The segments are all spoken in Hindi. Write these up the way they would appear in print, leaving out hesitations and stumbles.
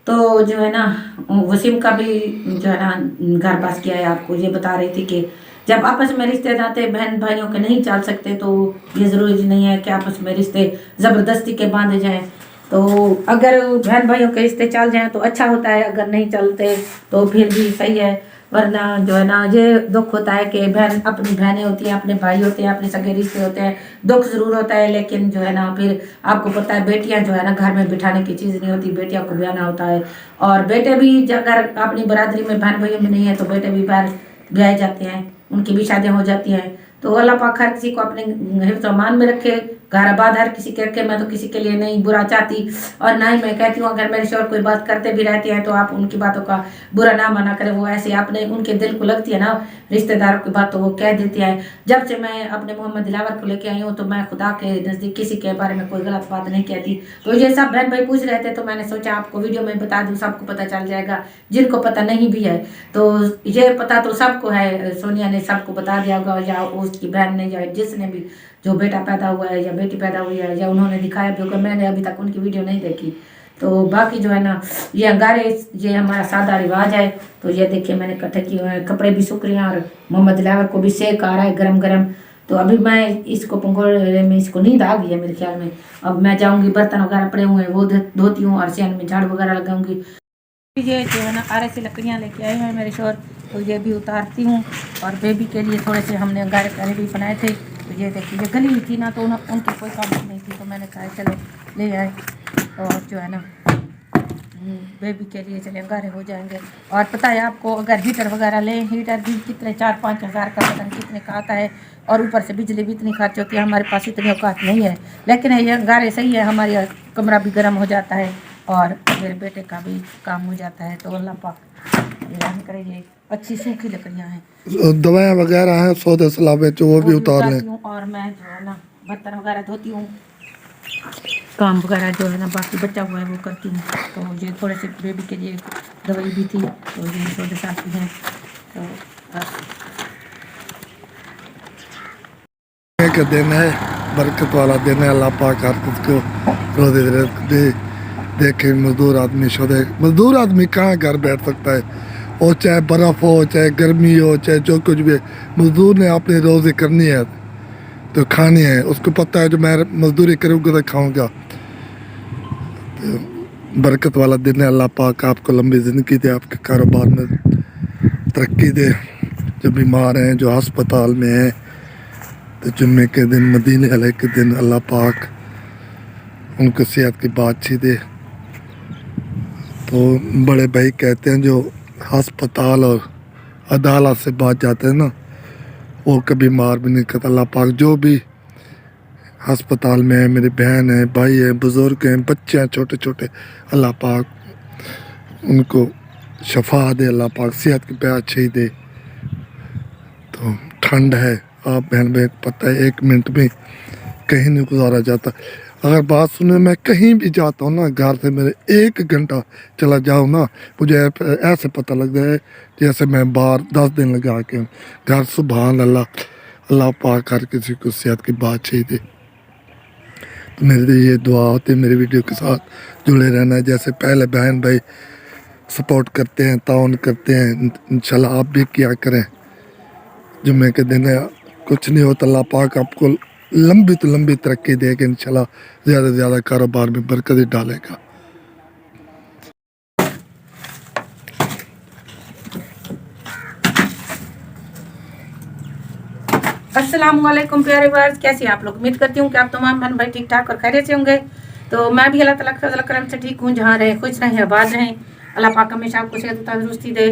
तो जो है ना वसीम का भी जो है ना घर पास किया है। आपको ये बता रही थी कि जब आपस में रिश्ते नाते बहन भाइयों के नहीं चल सकते तो ये ज़रूरी नहीं है कि आपस में रिश्ते ज़बरदस्ती के बांधे जाएं। तो अगर बहन भाइयों के रिश्ते चल जाएं तो अच्छा होता है, अगर नहीं चलते तो फिर भी सही है। वरना जो है ना ये दुख होता है कि बहन अपनी बहनें होती हैं, अपने भाई होते हैं, अपने सगे रिश्ते होते हैं, दुख जरूर होता है। लेकिन जो है ना फिर आपको पता है बेटियां जो है ना घर में बिठाने की चीज़ नहीं होती, बेटियों को ब्याना होता है। और बेटे भी अगर अपनी बरादरी में बहन भाइयों में नहीं है तो बेटे भी बाहर ब्याए जाते हैं, उनकी भी शादियां हो जाती हैं। तो अल्लाह पाक हर किसी को अपने हिफ्ज़ मान में रखे, घर आबाद हर किसी के रखे। मैं तो किसी के लिए नहीं बुरा चाहती और ना ही मैं कहती हूँ अगर मेरे शोहर कोई बात करते भी रहते हैं तो आप उनकी बातों का बुरा ना माना करें। वो ऐसे अपने उनके दिल को लगती है ना रिश्तेदारों की बात तो वो कह देते हैं। जब से मैं अपने मोहम्मद दिलावर को लेके आई हूँ तो मैं खुदा के नज़दीक किसी के बारे में कोई गलत बात नहीं कहती। तो ये सब बहन भाई पूछ रहे थे तो मैंने सोचा आपको वीडियो में बता दूँ, सबको पता चल जाएगा जिनको पता नहीं भी है। तो ये पता तो सबको है, सोनिया ने सबको बता दिया होगा या उसकी बहन ने या जिसने भी जो बेटा पैदा हुआ है या बेटी पैदा हुई है या उन्होंने दिखाया भी होगा। मैंने अभी तक उनकी वीडियो नहीं देखी। तो बाकी जो है ना ये अंगारे ये हमारा सादा रिवाज है। तो ये देखिए मैंने इकट्ठे किए हुए हैं, कपड़े भी सूख रहे हैं और मोहम्मद दिलावर को भी सेक आ रहा है गरम गरम। तो अभी मैं इसको पंखोड़े में इसको नींद आ गई है मेरे ख्याल में। अब मैं जाऊंगी, बर्तन वगैरह पड़े हुए हैं वो धोती हूँ और सियान में झाड़ू वगैरह लगाऊंगी। ये जो है ना आरे से लकड़ियाँ लेके आए हैं मेरे शोर, तो ये भी उतारती हूँ। और बेबी के लिए थोड़े से हमने अंगारे पहले भी बनाए थे। तो ये देखिए ये गली हुई थी ना तो उनकी कोई काम नहीं थी तो मैंने कहा चलो ले आए। और जो है ना बेबी के लिए चले अंगारे हो जाएंगे। और पता है आपको अगर हीटर वगैरह लें, हीटर भी कितने 4-5 हज़ार का पता नहीं कितने का आता है और ऊपर से बिजली भी इतनी खर्च होती है। हमारे पास इतनी औकात नहीं है, लेकिन ये अंगारे सही है, हमारी कमरा भी गर्म हो जाता है और मेरे बेटे का भी काम हो जाता है। तो अल्लाह पाक रहम करे। ये अच्छी सूखी लकड़ियाँ हैं, दवाएं वगैरह हैं, सौदे सलाबे जो वो भी उतार लें। और मैं जो है ना बर्तन वगैरह धोती हूँ, काम वगैरह जो है ना बाकी बचा हुआ है वो करती हूँ। तो ये थोड़े से बेबी के लिए दवाई भी थी तो ये थोड़े साथ भी हैं। तो का दिन है, बरकत वाला दिन है। अल्लाह पाक हर किसको रोज़े दे देखे। मजदूर आदमी शोधे, मजदूर आदमी कहाँ घर बैठ सकता है, और चाहे बर्फ़ हो, चाहे गर्मी हो, चाहे जो कुछ भी, मजदूर ने अपनी रोज़ी करनी है तो खानी है। उसको पता है जो मैं मजदूरी करूँगा तो खाऊँगा। तो बरकत वाला दिन है। अल्लाह पाक आपको लंबी ज़िंदगी दे, आपके कारोबार में तरक्की दे। जो बीमार हैं, जो अस्पताल में हैं, तो जुम्मे के दिन, मदीने वाले के दिन अल्लाह पाक उनको सेहत की बात दे। तो बड़े भाई कहते हैं जो अस्पताल और अदालत से बात जाते हैं ना, वो कभी मार भी नहीं करता। अल्लाह पाक जो भी अस्पताल में है, मेरी बहन है, भाई है, बुज़ुर्ग हैं, बच्चे हैं छोटे छोटे, अल्लाह पाक उनको शफा दे, अल्लाह पाक सेहत की बात अच्छी दे। तो ठंड है, आप बहन भाई पता है 1 मिनट में कहीं नहीं गुजारा जाता। अगर बात सुने, मैं कहीं भी जाता हूँ ना, घर से मेरे 1 घंटा चला जाऊँ ना, मुझे ऐसे पता लगता है जैसे मैं बाहर 10 दिन लगा के हूँ घर। सुभान अल्लाह, अल्लाह पाक हर किसी को सेहत की बात चाहिए। तो मेरे लिए ये दुआ होती है मेरी वीडियो के साथ जुड़े रहना। जैसे पहले बहन भाई सपोर्ट करते हैं, ताउन करते हैं, इंशाल्लाह आप भी किया करें। जुम्मे के दिन है, कुछ नहीं होता, अल्लाह पाक आपको लंबी तो लंबी तरक्की देगा इंशाल्लाह, ज़्यादा से ज़्यादा कारोबार में बरकत ही डालेगा। अस्सलाम वालेकुम प्यारे व्यूअर्स, कैसे हैं आप लोग? उम्मीद करती हूँ कि आप तमाम बहन भाई ठीक ठाक और खैरियत से होंगे। तो मैं भी अल्लाह ताला के फजल करम से ठीक हूँ। जहाँ रहे खुश रहें, आबाद रहें। अल्लाह पाक हमेशा आपको सेहत तंदुरुस्ती दे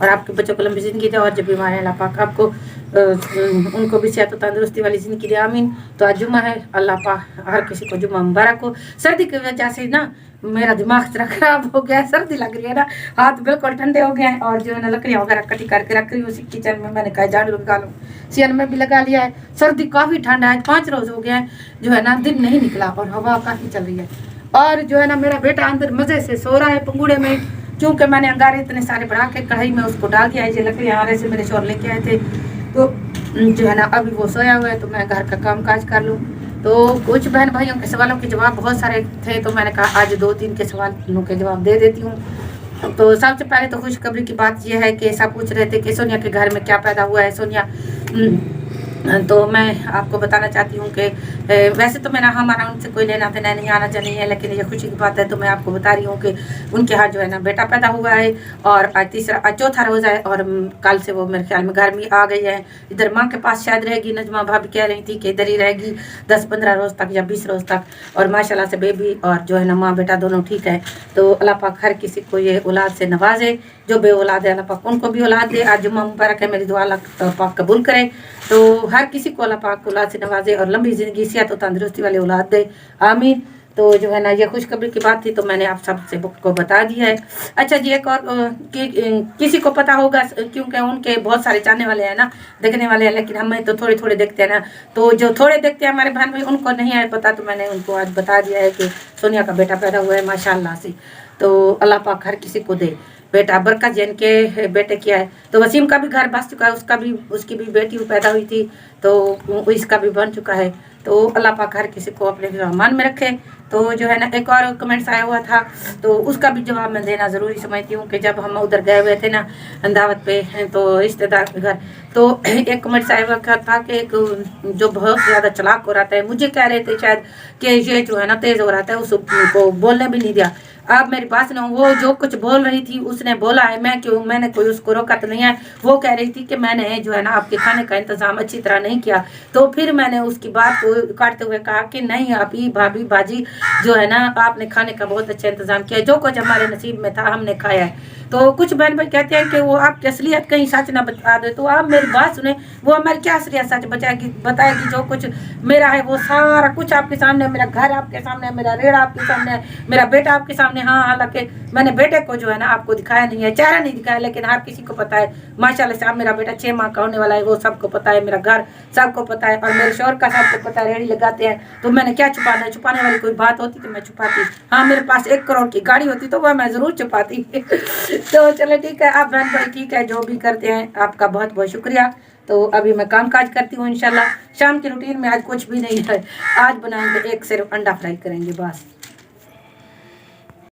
और आपके बच्चों को लंबी ज़िंदगी दे। और जब बीमार है अल्लाह पाक आपको उनको भी सेहत तंदुरुस्ती वाली ज़िंदगी दे, आमीन। तो आज जुम्मा है, अल्लाह पाक हर किसी को जुम्मा मुबारक हो। सर्दी की वजह से ना मेरा दिमाग जरा खराब हो गया है, सर्दी लग रही है ना, हाथ बिल्कुल ठंडे हो गए हैं। और जो है ना लकड़ियाँ वगैरह कटी करके रख रही हूँ उसी किचन में। मैंने कहा झाड़ू लगा लूँ, सियान में भी लगा लिया है। सर्दी काफ़ी ठंडा है, 5 रोज़ हो गया है जो है ना दिन नहीं निकला और हवा काफ़ी चल रही है। और जो है ना मेरा बेटा अंदर मज़े से सो रहा है पंगूड़े में, क्योंकि मैंने अंगारे इतने सारे बढ़ा के कढ़ाई में उसको डाल दिया है। ये लकड़ियाँ आरे से मेरे शोर लेके आए थे, तो जो है ना अभी वो सोया हुआ है तो मैं घर का काम काज कर लूँ। तो कुछ बहन भाइयों के सवालों के जवाब बहुत सारे थे, तो मैंने कहा आज 2-3 के सवालों के जवाब दे देती हूँ। तो सबसे पहले तो खुशखबरी की बात यह है कि सब पूछ रहे थे कि सोनिया के घर में क्या पैदा हुआ है। सोनिया तो मैं आपको बताना चाहती हूँ कि वैसे तो मेरा हमारा उनसे कोई लेना देना नहीं, आना जाना नहीं है, लेकिन ये खुशी की बात है तो मैं आपको बता रही हूँ कि उनके यहाँ जो है ना बेटा पैदा हुआ है, और आज चौथा रोज़ा है, और कल से वो मेरे ख्याल में घर में आ गई है। इधर माँ के पास शायद रहेगी, नजमा भाभी कह रही थी कि इधर ही रहेगी 10-15 रोज़ तक या 20 रोज़ तक, और माशाल्लाह से बेबी और जो है ना माँ बेटा दोनों ठीक है। तो अल्लाह पाक हर किसी को ये औलाद से नवाजे, जो बे औलाद है अल्लाह पाक उनको भी औलाद दे। आज जुम्मा मुबारक है, मेरी दुआ अल्लाह पाक कबूल करे। तो हर किसी को अल्लाह पाक औलाद से नवाजे और लंबी ज़िंदगी, सेहत और तंदुरुस्ती वाली औलाद दे, आमीन। तो जो है ना ये खुशखबरी की बात थी, तो मैंने आप सबसे को बता दिया है। अच्छा जी, एक और किसी को पता होगा, क्योंकि उनके बहुत सारे जानने वाले हैं ना, देखने वाले हैं, लेकिन हमें तो थोड़े थोड़े देखते हैं ना, तो जो थोड़े देखते हैं हमारे बहन भाई उनको नहीं है पता, तो मैंने उनको आज बता दिया है कि सोनिया का बेटा पैदा हुआ है माशाल्लाह से। तो अल्लाह पाक हर किसी को दे बेटा, बरकत जैन के बेटे किया है। तो वसीम का भी घर बस चुका है, उसकी भी बेटी पैदा हुई थी, तो इसका भी बन चुका है। तो अल्लाह पाक हर किसी को अपने रहमान में रखे। तो जो है ना एक और कमेंट्स आया हुआ था, तो उसका भी जवाब मैं देना ज़रूरी समझती हूँ कि जब हम उधर गए हुए थे ना दावत पे, तो रिश्तेदार के घर, तो एक कमेंट्स आया हुआ था कि एक जो बहुत ज़्यादा चालाक हो रहा था, मुझे कह रहे थे शायद कि ये जो है ना तेज़ हो रहा था, उसको बोलने भी नहीं दिया। अब मेरी बात सुनो, वो जो कुछ बोल रही थी उसने बोला है, मैंने कोई उसको रोका तो नहीं है। वो कह रही थी कि मैंने जो है ना आपके खाने का इंतजाम अच्छी तरह नहीं किया, तो फिर मैंने उसकी बात को काटते हुए कहा कि नहीं आप ही भाभी बाजी जो है ना आपने खाने का बहुत अच्छा इंतजाम किया, जो कुछ हमारे नसीब में था हमने खाया है। तो कुछ बहन भाई कहते हैं कि वो आपकी असलियत कहीं सच ना बता दे, तो आप मेरी बात सुने, वो हमारी क्या असलियत सच बताएगी। जो कुछ मेरा है वो सारा कुछ आपके सामने, मेरा घर आपके सामने, मेरा रेड़ा आपके सामने, मेरा बेटा आपके सामने। हाँ, हालांकि मैंने बेटे को जो है ना आपको दिखाया नहीं है, चेहरा नहीं दिखाया, लेकिन हर किसी को पता है माशाल्लाह से। अब मेरा बेटा 6 माह का होने वाला है, वो सबको पता है, मेरा घर सबको पता है, और मेरे शोहर का सबको पता है, रेड़ी लगाते हैं। तो मैंने क्या छुपाना है, छुपाने वाली कोई बात होती तो मैं छुपाती। हाँ, मेरे पास 1 करोड़ की गाड़ी होती तो वह मैं ज़रूर छुपाती। तो चलो ठीक है, आप बहन भाई ठीक है, जो भी करते हैं आपका बहुत बहुत शुक्रिया। तो अभी मैं काम काज करती हूँ इंशाल्लाह। शाम की रूटीन में आज कुछ भी नहीं है, आज बनाएंगे एक सिर्फ अंडा फ्राई करेंगे बस।